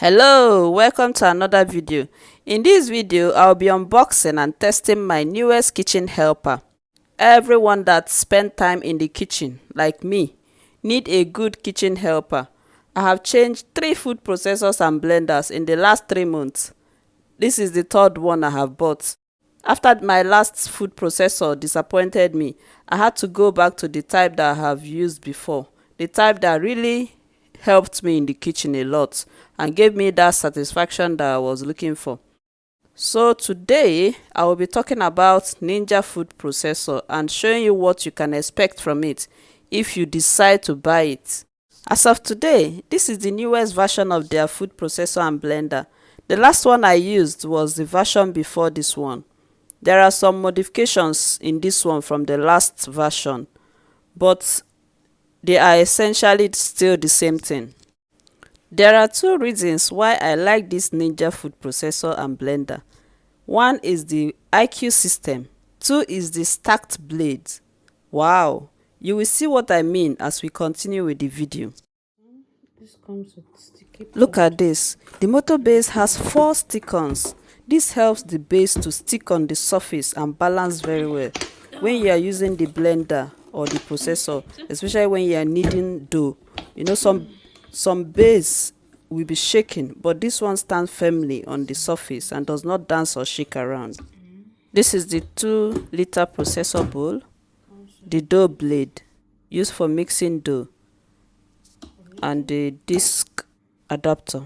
Hello, welcome to another video. In this video, I'll be unboxing and testing my newest kitchen helper. Everyone that spent time in the kitchen, like me, need a good kitchen helper. I have changed 3 food processors and blenders in the last 3 months. This is the 3rd one I have bought. After my last food processor disappointed me, I had to go back to the type that I have used before. The type that really helped me in the kitchen a lot and gave me that satisfaction that I was looking for. So today I will be talking about Ninja food processor and showing you what you can expect from it if you decide to buy it. As of today, this is the newest version of their food processor and blender. The last one I used was the version before this one. There are some modifications in this one from the last version, but they are essentially still the same thing. There are 2 reasons why I like this Ninja food processor and blender. One is the IQ system. 2 is the stacked blades. Wow, you will see what I mean as we continue with the video. This comes with sticky pad. Look at this. The motor base has 4 stick-ons. This helps the base to stick on the surface and balance very well when you are using the blender or the processor, especially when you are kneading dough. You know, some base will be shaking, but this one stands firmly on the surface and does not dance or shake around. This is the 2-liter processor bowl, the dough blade used for mixing dough, and the disc adapter.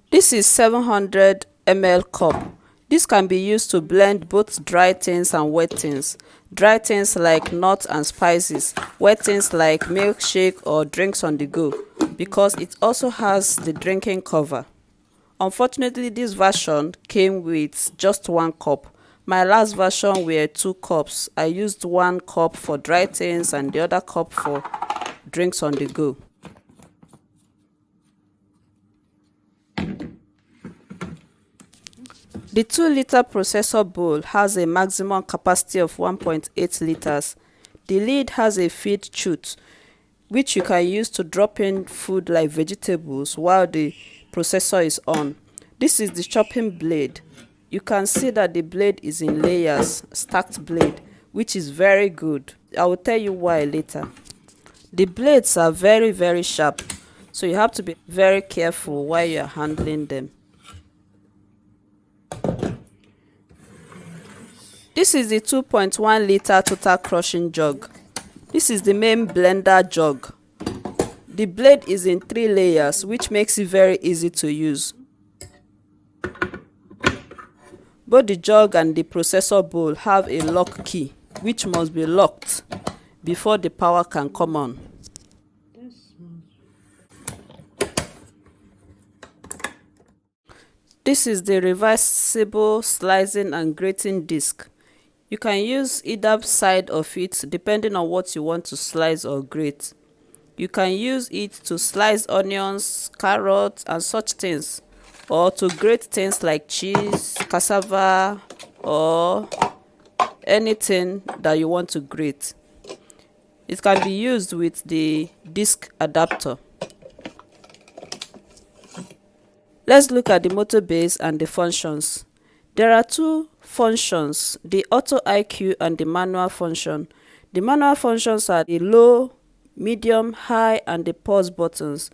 This is 700 ml cup. This can be used to blend both dry things and wet things. Dry things like nuts and spices, wet things like milkshake or drinks on the go, because it also has the drinking cover. Unfortunately, this version came with just 1 cup. My last version were 2 cups. I used 1 cup for dry things and the other cup for drinks on the go. The 2-liter processor bowl has a maximum capacity of 1.8 liters. The lid has a feed chute, which you can use to drop in food like vegetables while the processor is on. This is the chopping blade. You can see that the blade is in layers, stacked blade, which is very good. I will tell you why later. The blades are very sharp, so you have to be very careful while you are handling them. This is the 2.1 liter total crushing jug. This is the main blender jug. The blade is in 3 layers, which makes it very easy to use. Both the jug and the processor bowl have a lock key, which must be locked before the power can come on. This is the reversible slicing and grating disc. You can use either side of it depending on what you want to slice or grate. You can use it to slice onions, carrots and such things, or to grate things like cheese, cassava, or anything that you want to grate. It can be used with the disc adapter. Let's look at the motor base and the functions. There are 2 functions, the auto IQ and the manual function. The manual functions are the low, medium, high and the pause buttons.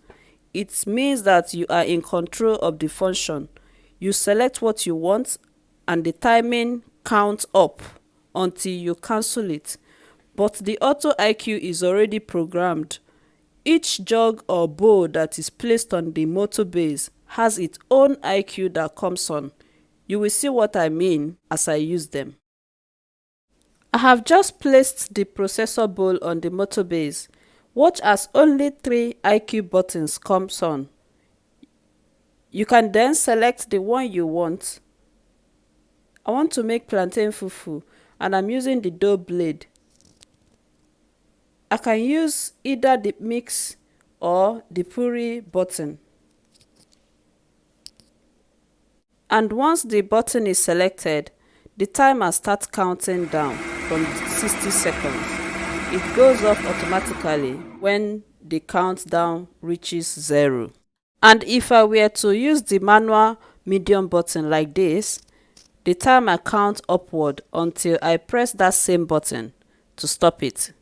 It means that you are in control of the function. You select what you want and the timing counts up until you cancel it. But the auto IQ is already programmed. Each jug or bowl that is placed on the motor base has its own IQ that comes on. You will see what I mean as I use them. I have just placed the processor bowl on the motor base. Watch as only 3 IQ buttons comes on. You can then select the one you want. I want to make plantain fufu and I'm using the dough blade. I can use either the mix or the puree button. And once the button is selected, the timer starts counting down from 60 seconds. It goes off automatically when the countdown reaches 0. And if I were to use the manual medium button like this, the timer counts upward until I press that same button to stop it.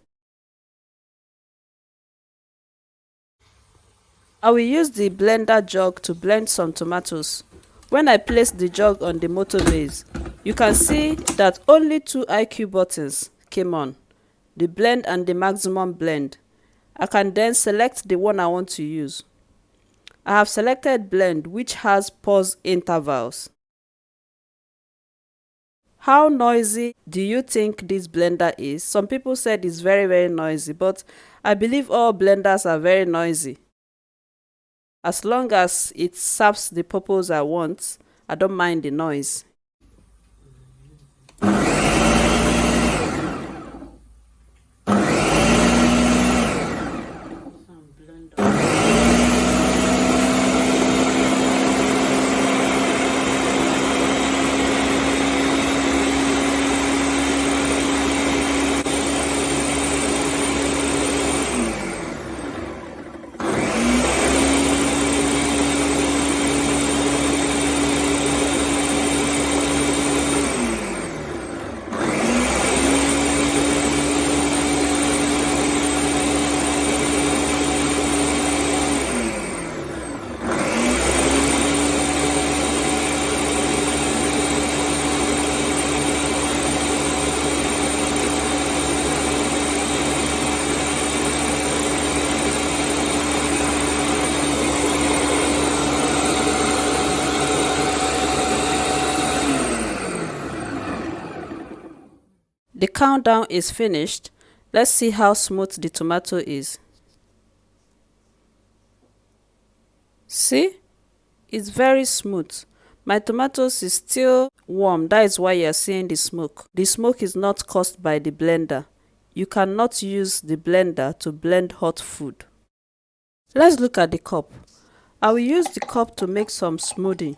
I will use the blender jug to blend some tomatoes. When I place the jug on the motor base, you can see that only two IQ buttons came on, the blend and the maximum blend. I can then select the one I want to use. I have selected blend, which has pause intervals. How noisy do you think this blender is? Some people said it's very noisy, but I believe all blenders are very noisy. As long as it serves the purpose I want, I don't mind the noise. The countdown is finished. Let's see how smooth the tomato is. See? It's very smooth. My tomatoes is still warm. That is why you're seeing the smoke. The smoke is not caused by the blender. You cannot use the blender to blend hot food. Let's look at the cup. I will use the cup to make some smoothie.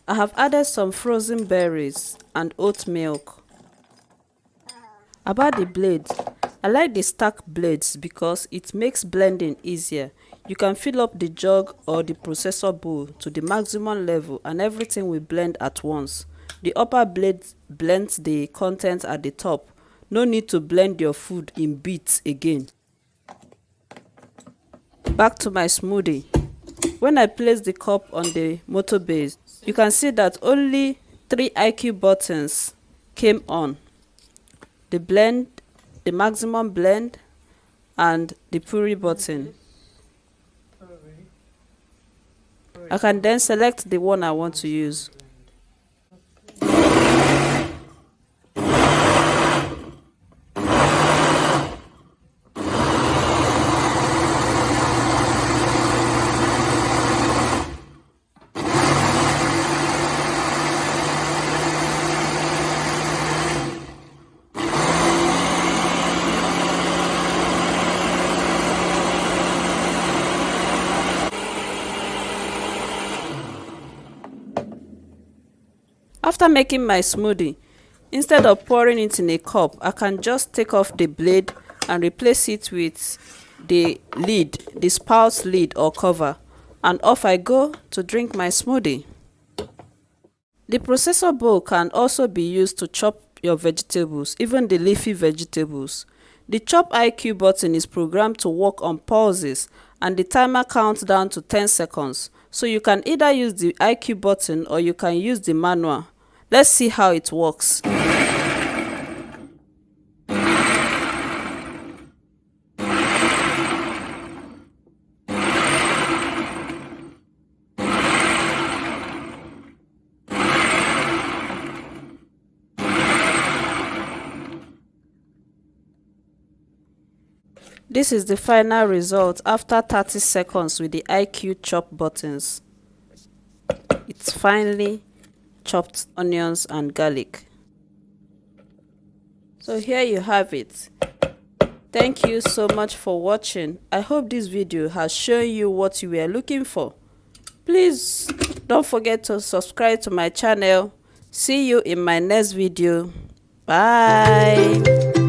I have added some frozen berries and oat milk. About the blades, I like the stack blades because it makes blending easier. You can fill up the jug or the processor bowl to the maximum level and everything will blend at once. The upper blade blends the content at the top. No need to blend your food in bits again. Back to my smoothie. When I place the cup on the motor base, you can see that only 3 IQ buttons came on. The blend, the maximum blend, and the puree button. I can then select the one I want to use. After making my smoothie, instead of pouring it in a cup, I can just take off the blade and replace it with the lid, the spout lid or cover, and off I go to drink my smoothie. The processor bowl can also be used to chop your vegetables, even the leafy vegetables. The Chop IQ button is programmed to work on pauses and the timer counts down to 10 seconds. So you can either use the IQ button or you can use the manual. Let's see how it works. This is the final result after 30 seconds with the IQ chop buttons. It's finely chopped onions and garlic. So here you have it. Thank you so much for watching. I hope this video has shown you what you were looking for. Please don't forget to subscribe to my channel. See you in my next video. Bye.